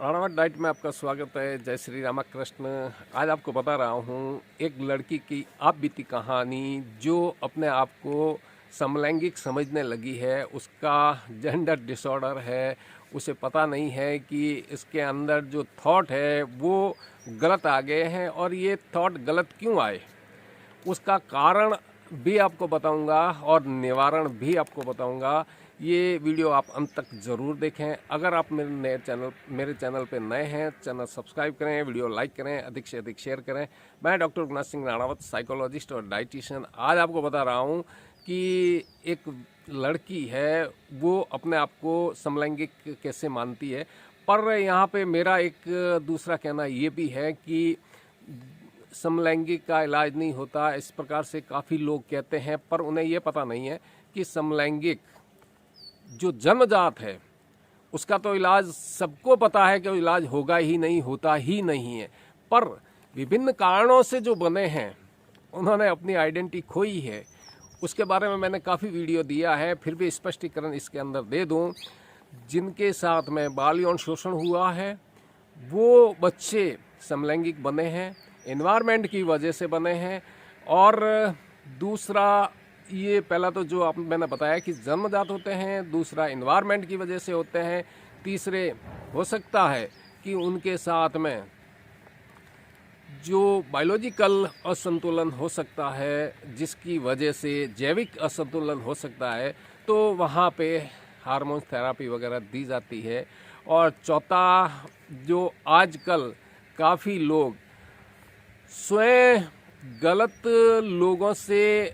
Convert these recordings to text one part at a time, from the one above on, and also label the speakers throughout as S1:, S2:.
S1: Ranawat diet में आपका स्वागत है। जय श्री रामकृष्ण। आज आपको बता रहा हूँ एक लड़की की आप बीती कहानी जो अपने आप को समलैंगिक समझने लगी है। उसका जेंडर डिसऑर्डर है, उसे पता नहीं है कि इसके अंदर जो थॉट है वो गलत आ गए हैं और ये थॉट गलत क्यों आए, उसका कारण भी आपको बताऊंगा और निवारण भी आपको बताऊंगा। ये वीडियो आप अंत तक ज़रूर देखें। अगर आप मेरे चैनल पे नए हैं, चैनल सब्सक्राइब करें, वीडियो लाइक करें, अधिक से अधिक शेयर करें। मैं डॉक्टर गुरनाथ सिंह राणावत, साइकोलॉजिस्ट और डाइटिशियन। आज आपको बता रहा हूँ कि एक लड़की है वो अपने आप को समलैंगिक कैसे मानती है। पर यहाँ पे मेरा एक दूसरा कहना ये भी है कि समलैंगिक का इलाज नहीं होता, इस प्रकार से काफ़ी लोग कहते हैं, पर उन्हें ये पता नहीं है कि समलैंगिक जो जन्मजात है उसका तो इलाज सबको पता है कि इलाज होगा ही नहीं, होता ही नहीं है। पर विभिन्न कारणों से जो बने हैं, उन्होंने अपनी आइडेंटिटी खोई है। उसके बारे में मैंने काफ़ी वीडियो दिया है, फिर भी स्पष्टीकरण इसके अंदर दे दूं। जिनके साथ में बाल यौन शोषण हुआ है वो बच्चे समलैंगिक बने हैं, एनवायरनमेंट की वजह से बने हैं। और दूसरा, ये पहला तो जो मैंने बताया कि जन्मजात होते हैं, दूसरा एनवायरनमेंट की वजह से होते हैं, तीसरे हो सकता है कि उनके साथ में जो बायोलॉजिकल असंतुलन हो सकता है, जिसकी वजह से जैविक असंतुलन हो सकता है, तो वहाँ पे हार्मोन थेरेपी वगैरह दी जाती है। और चौथा, जो आजकल काफ़ी लोग स्वयं गलत लोगों से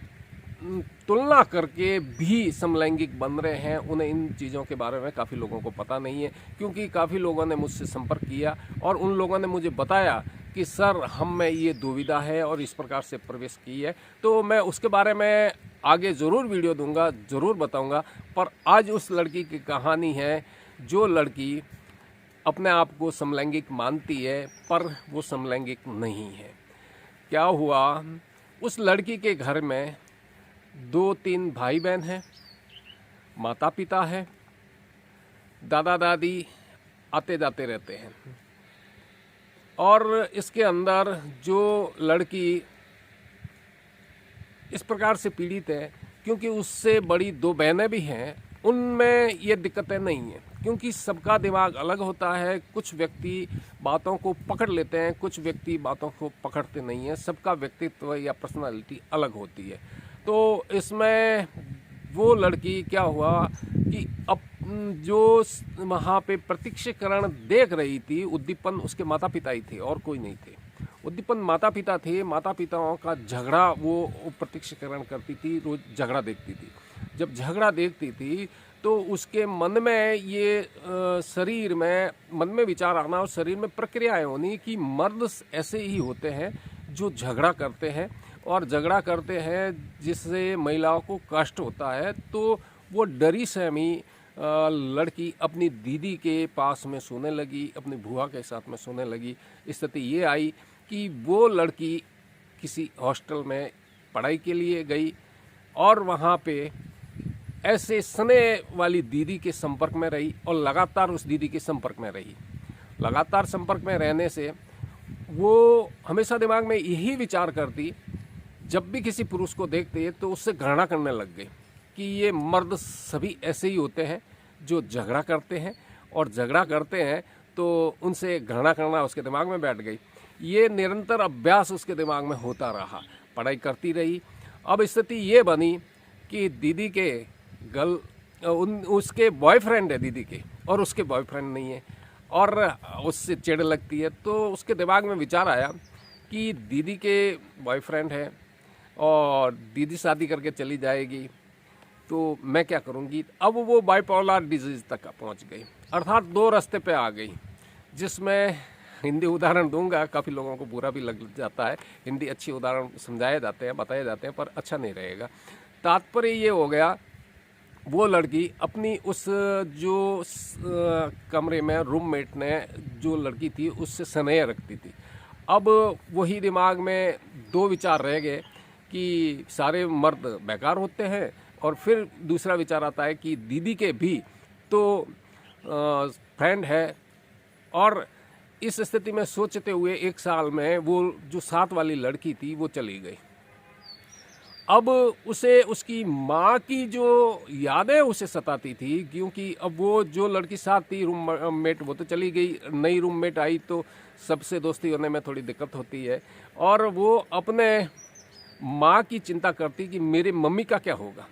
S1: तुलना करके भी समलैंगिक बन रहे हैं, उन्हें इन चीज़ों के बारे में काफ़ी लोगों को पता नहीं है। क्योंकि काफ़ी लोगों ने मुझसे संपर्क किया और उन लोगों ने मुझे बताया कि सर हम में ये दुविधा है और इस प्रकार से प्रवेश की है। तो मैं उसके बारे में आगे ज़रूर वीडियो दूंगा, ज़रूर बताऊंगा। पर आज उस लड़की की कहानी है जो लड़की अपने आप को समलैंगिक मानती है पर वो समलैंगिक नहीं है। क्या हुआ, उस लड़की के घर में 2-3 भाई बहन हैं, माता पिता है, दादा दादी आते जाते रहते हैं। और इसके अंदर जो लड़की इस प्रकार से पीड़ित है क्योंकि उससे बड़ी 2 बहनें भी हैं, उनमें ये दिक्कतें नहीं हैं। क्योंकि सबका दिमाग अलग होता है, कुछ व्यक्ति बातों को पकड़ लेते हैं, कुछ व्यक्ति बातों को पकड़ते नहीं हैं। सबका व्यक्तित्व या पर्सनालिटी अलग होती है। तो इसमें वो लड़की क्या हुआ कि अब जो वहाँ पे प्रत्यक्षीकरण देख रही थी, उद्दीपन उसके माता पिता ही थे और कोई नहीं थे। उद्दीपन माता पिता थे, माता पिताओं का झगड़ा वो प्रत्यक्षीकरण करती थी, रोज झगड़ा देखती थी। जब झगड़ा देखती थी तो उसके मन में ये शरीर में मन में विचार आना और शरीर में प्रक्रियाएं होनी कि मर्द ऐसे ही होते हैं जो झगड़ा करते हैं और झगड़ा करते हैं जिससे महिलाओं को कष्ट होता है। तो वो डरी सहमी लड़की अपनी दीदी के पास में सोने लगी, अपनी बुआ के साथ में सोने लगी। स्थिति ये आई कि वो लड़की किसी हॉस्टल में पढ़ाई के लिए गई और वहाँ पे ऐसे सने वाली दीदी के संपर्क में रही और लगातार उस दीदी के संपर्क में रही। लगातार संपर्क में रहने से वो हमेशा दिमाग में यही विचार करती, जब भी किसी पुरुष को देखते तो उससे घृणा करने लग गई कि ये मर्द सभी ऐसे ही होते हैं जो झगड़ा करते हैं और झगड़ा करते हैं तो उनसे घृणा करना उसके दिमाग में बैठ गई। ये निरंतर अभ्यास उसके दिमाग में होता रहा, पढ़ाई करती रही। अब स्थिति ये बनी कि दीदी के उसके बॉयफ्रेंड है दीदी के और उसके बॉयफ्रेंड नहीं है और उससे चिढ़ लगती है। तो उसके दिमाग में विचार आया कि दीदी के बॉयफ्रेंड है और दीदी शादी करके चली जाएगी तो मैं क्या करूँगी। अब वो बाइपोलर डिजीज तक पहुँच गई, अर्थात 2 रास्ते पे आ गई। जिसमें हिंदी उदाहरण दूंगा, काफ़ी लोगों को बुरा भी लग जाता है, हिंदी अच्छी उदाहरण समझाए जाते हैं, बताए जाते हैं, पर अच्छा नहीं रहेगा। तात्पर्य ये हो गया, वो लड़की अपनी उस जो कमरे में रूममेट ने जो लड़की थी उससे स्नेह रखती थी। अब वही दिमाग में 2 विचार रह गए कि सारे मर्द बेकार होते हैं और फिर दूसरा विचार आता है कि दीदी के भी तो फ्रेंड है और इस स्थिति में सोचते हुए 1 साल में वो जो साथ वाली लड़की थी वो चली गई। अब उसे उसकी माँ की जो यादें उसे सताती थी, क्योंकि अब वो जो लड़की साथ थी रूममेट वो तो चली गई, नई रूममेट आई तो सबसे दोस्ती होने में थोड़ी दिक्कत होती है। और वो अपने माँ की चिंता करती कि मेरी मम्मी का क्या होगा,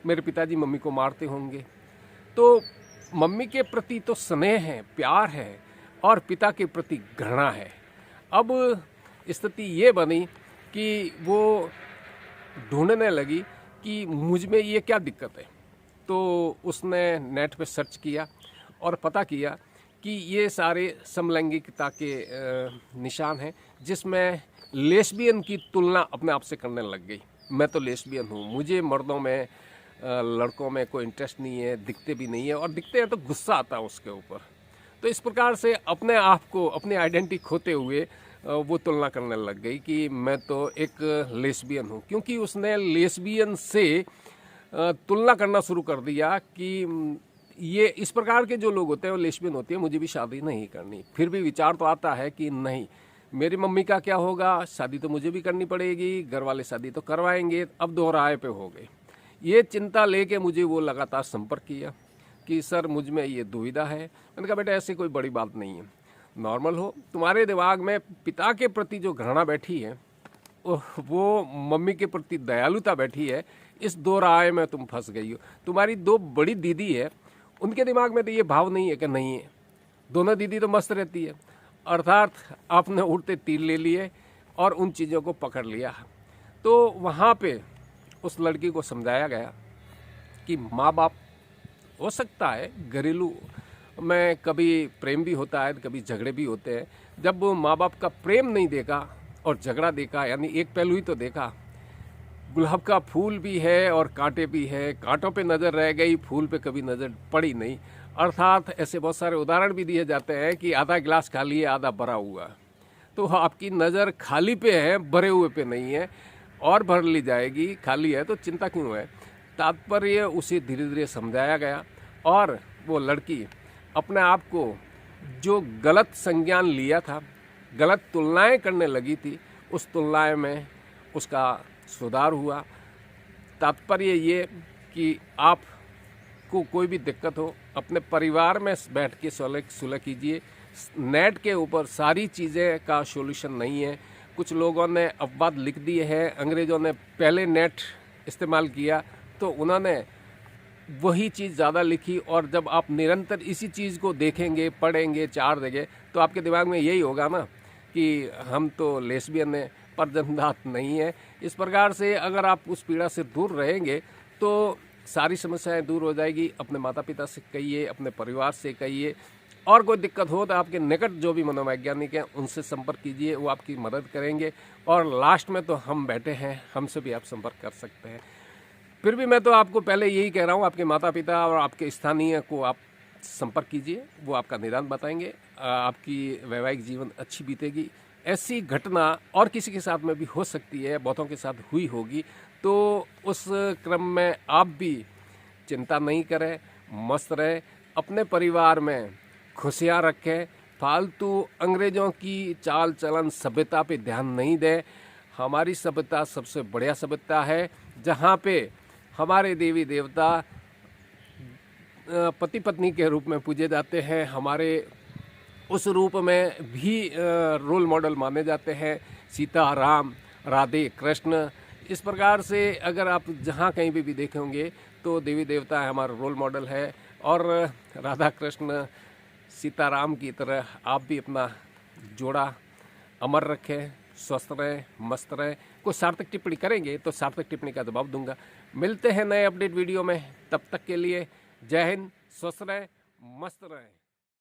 S1: मेरे पिताजी मम्मी को मारते होंगे। तो मम्मी के प्रति तो स्नेह है, प्यार है, और पिता के प्रति घृणा है। अब स्थिति ये बनी कि वो ढूंढने लगी कि मुझ में ये क्या दिक्कत है। तो उसने नेट पे सर्च किया और पता किया कि ये सारे समलैंगिकता के निशान हैं, जिसमें लेस्बियन की तुलना अपने आप से करने लग गई। मैं तो लेस्बियन हूँ, मुझे मर्दों में लड़कों में कोई इंटरेस्ट नहीं है, दिखते भी नहीं है, और दिखते हैं तो गुस्सा आता है उसके ऊपर। तो इस प्रकार से अपने आप को, अपनी आइडेंटिटी खोते हुए वो तुलना करने लग गई कि मैं तो एक लेस्बियन हूँ, क्योंकि उसने लेस्बियन से तुलना करना शुरू कर दिया कि ये इस प्रकार के जो लोग होते हैं वो लेस्बियन होती है, मुझे भी शादी नहीं करनी। फिर भी विचार तो आता है कि नहीं, मेरी मम्मी का क्या होगा, शादी तो मुझे भी करनी पड़ेगी, घर वाले शादी तो करवाएंगे। अब 2 राय पे हो गए। ये चिंता लेके मुझे वो लगातार संपर्क किया कि सर मुझ में ये दुविधा है। मैंने कहा बेटा ऐसी कोई बड़ी बात नहीं है, नॉर्मल हो, तुम्हारे दिमाग में पिता के प्रति जो घृणा बैठी है वो मम्मी के प्रति दयालुता बैठी है, इस 2 राय में तुम फंस गई हो। तुम्हारी 2 बड़ी दीदी है, उनके दिमाग में तो ये भाव नहीं है कि नहीं है, दोनों दीदी तो मस्त रहती है। अर्थात आपने उड़ते तीर ले लिए और उन चीज़ों को पकड़ लिया। तो वहाँ पे उस लड़की को समझाया गया कि माँ बाप हो सकता है घरेलू में कभी प्रेम भी होता है, कभी झगड़े भी होते हैं। जब माँ बाप का प्रेम नहीं देखा और झगड़ा देखा, यानी एक पहलू ही तो देखा। गुलाब का फूल भी है और कांटे भी है, कांटों पे नज़र रह गई, फूल पे कभी नज़र पड़ी नहीं। अर्थात ऐसे बहुत सारे उदाहरण भी दिए जाते हैं कि आधा गिलास खाली है, आधा भरा हुआ। तो आपकी नज़र खाली पे है, भरे हुए पे नहीं है, और भर ली जाएगी। खाली है तो चिंता क्यों है। तात्पर्य उसे धीरे धीरे समझाया गया, और वो लड़की अपने आप को जो गलत संज्ञान लिया था, गलत तुलनाएं करने लगी थी, उस तुलनाएं में उसका सुधार हुआ। तात्पर्य ये कि आपको कोई भी दिक्कत हो, अपने परिवार में बैठ के सुलह कीजिए। नेट के ऊपर सारी चीज़ें का सॉल्यूशन नहीं है। कुछ लोगों ने अपवाद लिख दिए हैं। अंग्रेज़ों ने पहले नेट इस्तेमाल किया तो उन्होंने वही चीज़ ज़्यादा लिखी, और जब आप निरंतर इसी चीज़ को देखेंगे, पढ़ेंगे 4 जगह, तो आपके दिमाग में यही होगा ना कि हम तो लेस्बियन हैं, पर जन्मजात नहीं है। इस प्रकार से अगर आप उस पीड़ा से दूर रहेंगे तो सारी समस्याएं दूर हो जाएगी। अपने माता पिता से कहिए, अपने परिवार से कहिए, और कोई दिक्कत हो तो आपके निकट जो भी मनोवैज्ञानिक हैं उनसे संपर्क कीजिए, वो आपकी मदद करेंगे। और लास्ट में तो हम बैठे हैं, हमसे भी आप संपर्क कर सकते हैं। फिर भी मैं तो आपको पहले यही कह रहा हूँ, आपके माता पिता और आपके स्थानीय को आप संपर्क कीजिए, वो आपका निदान बताएंगे, आपकी वैवाहिक जीवन अच्छी बीतेगी। ऐसी घटना और किसी के साथ में भी हो सकती है, बहुतों के साथ हुई होगी, तो उस क्रम में आप भी चिंता नहीं करें, मस्त रहें, अपने परिवार में खुशियाँ रखें, फालतू अंग्रेज़ों की चाल चलन सभ्यता पे ध्यान नहीं दें। हमारी सभ्यता सबसे बढ़िया सभ्यता है, जहाँ पे हमारे देवी देवता पति पत्नी के रूप में पूजे जाते हैं। हमारे उस रूप में भी रोल मॉडल माने जाते हैं, सीता, राम, राधे, कृष्ण। इस प्रकार से अगर आप जहाँ कहीं भी देखेंगे तो देवी देवता हमारा रोल मॉडल है, और राधा कृष्ण सीताराम की तरह आप भी अपना जोड़ा अमर रखें, स्वस्थ रहें, मस्त रहें। कोई सार्थक टिप्पणी करेंगे तो सार्थक टिप्पणी का जवाब दूंगा। मिलते हैं नए अपडेट वीडियो में, तब तक के लिए जय हिंद, स्वस्थ रहें, मस्त रहें।